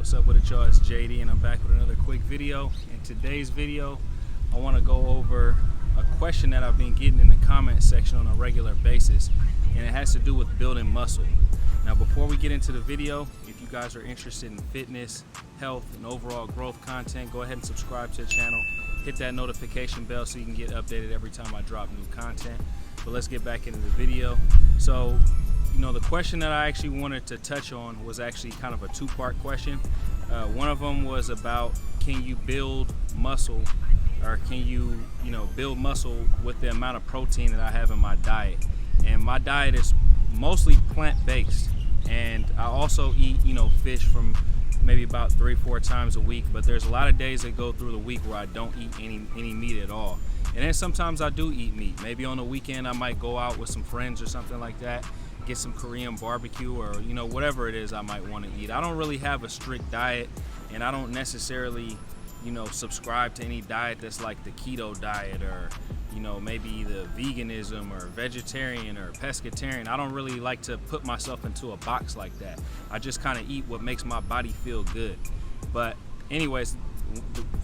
What's up with it, y'all? It's JD and I'm back with another quick video. In today's video, I want to go over a question that I've been getting in the comment section on a regular basis, and it has to do with building muscle. Now, before we get into the video, if you guys are interested in fitness, health, and overall growth content, go ahead and subscribe to the channel. Hit that notification bell so you can get updated every time I drop new content. But let's get back into the video. So, the question that I actually wanted to touch on was actually kind of a two-part question. One of them was about, can you build muscle, or can you, build muscle with the amount of protein that I have in my diet? And my diet is mostly plant-based, and I also eat, fish from maybe about 3-4 times a week. But there's a lot of days that go through the week where I don't eat any meat at all. And then sometimes I do eat meat. Maybe on the weekend I might go out with some friends or something like that, get some Korean barbecue, or whatever it is I might want to eat. I don't really have a strict diet, and I don't necessarily subscribe to any diet that's like the keto diet, or maybe the veganism or vegetarian or pescatarian. I don't really like to put myself into a box like that. I just kind of eat what makes my body feel good. But anyways,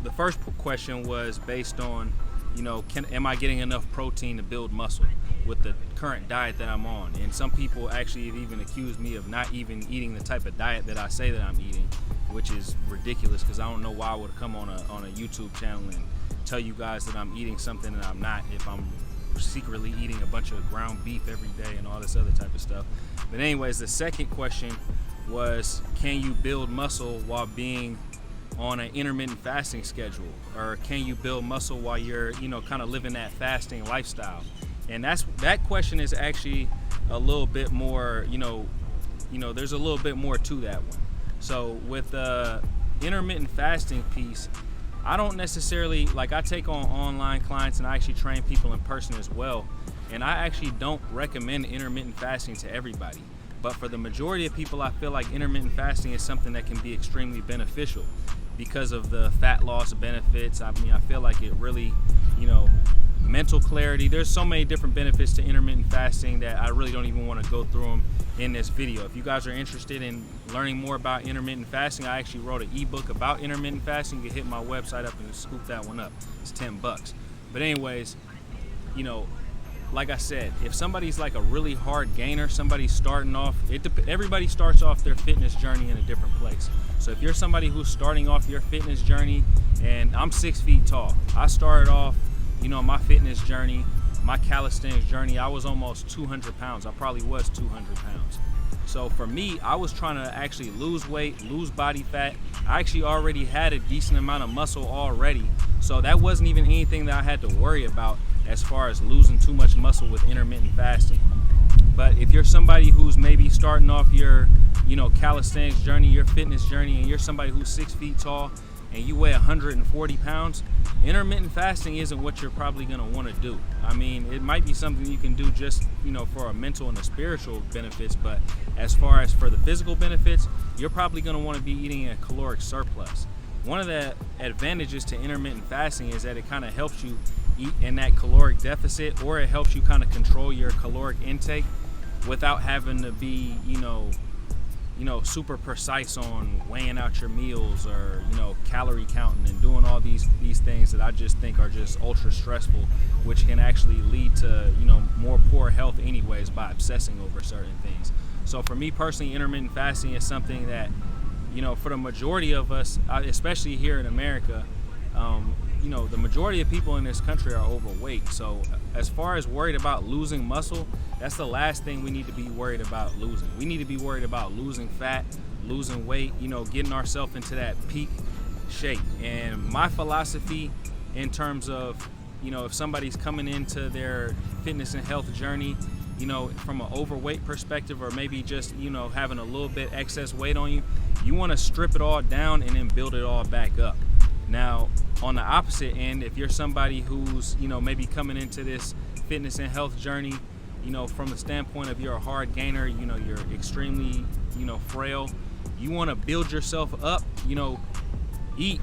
the first question was based on am I getting enough protein to build muscle with the current diet that I'm on? And some people actually have even accused me of not even eating the type of diet that I say that I'm eating, which is ridiculous, because I don't know why I would come on a YouTube channel and tell you guys that I'm eating something that I'm not, if I'm secretly eating a bunch of ground beef every day and all this other type of stuff. But anyways, the second question was, can you build muscle while being on an intermittent fasting schedule? Or can you build muscle while you're kind of living that fasting lifestyle? And that question is actually a little bit more, there's a little bit more to that one. So with the intermittent fasting piece, I don't necessarily, I take on online clients and I actually train people in person as well. And I actually don't recommend intermittent fasting to everybody. But for the majority of people, I feel like intermittent fasting is something that can be extremely beneficial because of the fat loss benefits. I feel like it really, mental clarity. There's so many different benefits to intermittent fasting that I really don't even want to go through them in this video. If you guys are interested in learning more about intermittent fasting, I actually wrote an ebook about intermittent fasting. You can hit my website up and scoop that one up. It's $10. But anyways, like I said, if somebody's like a really hard gainer, somebody's starting off, everybody starts off their fitness journey in a different place. So if you're somebody who's starting off your fitness journey, and I'm 6 feet tall, I started off, my fitness journey, my calisthenics journey, I was almost 200 pounds. I probably was 200 pounds. So for me, I was trying to actually lose weight, lose body fat. I actually already had a decent amount of muscle already. So that wasn't even anything that I had to worry about as far as losing too much muscle with intermittent fasting. But if you're somebody who's maybe starting off your, calisthenics journey, your fitness journey, and you're somebody who's 6 feet tall and you weigh 140 pounds, intermittent fasting isn't what you're probably going to want to do. It might be something you can do just, for a mental and a spiritual benefits, but as far as for the physical benefits, you're probably going to want to be eating a caloric surplus. One of the advantages to intermittent fasting is that it kind of helps you eat in that caloric deficit, or it helps you kind of control your caloric intake without having to be, super precise on weighing out your meals, or calorie counting and doing all these things that I just think are just ultra stressful, which can actually lead to more poor health anyways by obsessing over certain things. So for me personally, intermittent fasting is something that for the majority of us, especially here in America, the majority of people in this country are overweight. So as far as worried about losing muscle, that's the last thing we need to be worried about losing. We need to be worried about losing fat, losing weight, getting ourselves into that peak shape. And my philosophy in terms of, if somebody's coming into their fitness and health journey, from an overweight perspective, or maybe just, having a little bit excess weight on you, you want to strip it all down and then build it all back up. Now, on the opposite end, if you're somebody who's, maybe coming into this fitness and health journey, from the standpoint of you're a hard gainer, you're extremely, frail, you want to build yourself up, eat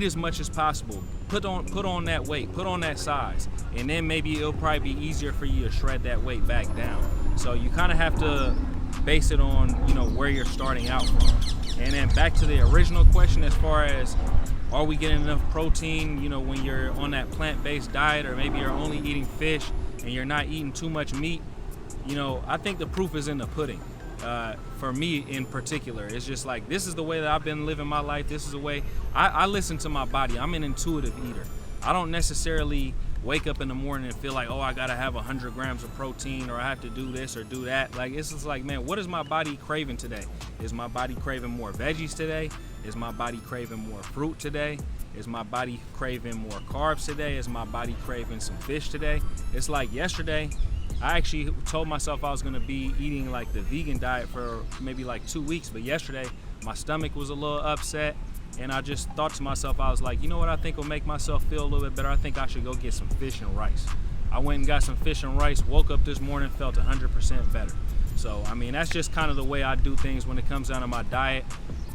as much as possible. Put on that weight, put on that size, and then maybe it'll probably be easier for you to shred that weight back down. So you kind of have to base it on, where you're starting out from. And then back to the original question, as far as are we getting enough protein, you know, when you're on that plant-based diet, or maybe you're only eating fish and you're not eating too much meat. You know, I think the proof is in the pudding. For me in particular, it's just like, this is the way that I've been living my life. This is the way I listen to my body. I'm an intuitive eater. I don't necessarily wake up in the morning and feel like, oh, I gotta have 100 grams of protein, or I have to do this or do that. Like, it's just like, man, what is my body craving today? Is my body craving more veggies today? Is my body craving more fruit today? Is my body craving more carbs today? Is my body craving some fish today? It's like yesterday, I actually told myself I was gonna be eating like the vegan diet for maybe like 2 weeks, but yesterday my stomach was a little upset, and I just thought to myself, I was like, you know what I think will make myself feel a little bit better? I think I should go get some fish and rice. I went and got some fish and rice, woke up this morning, felt 100% better. So, I mean, that's just kind of the way I do things when it comes down to my diet.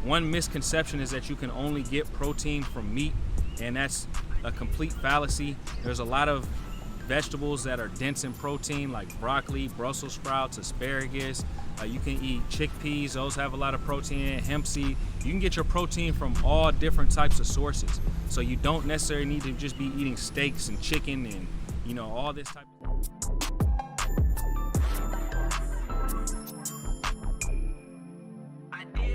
One misconception is that you can only get protein from meat, and that's a complete fallacy. There's a lot of vegetables that are dense in protein, like broccoli, Brussels sprouts, asparagus. You can eat chickpeas, those have a lot of protein in it, hemp seed. You can get your protein from all different types of sources. So you don't necessarily need to just be eating steaks and chicken and, you know, all this type of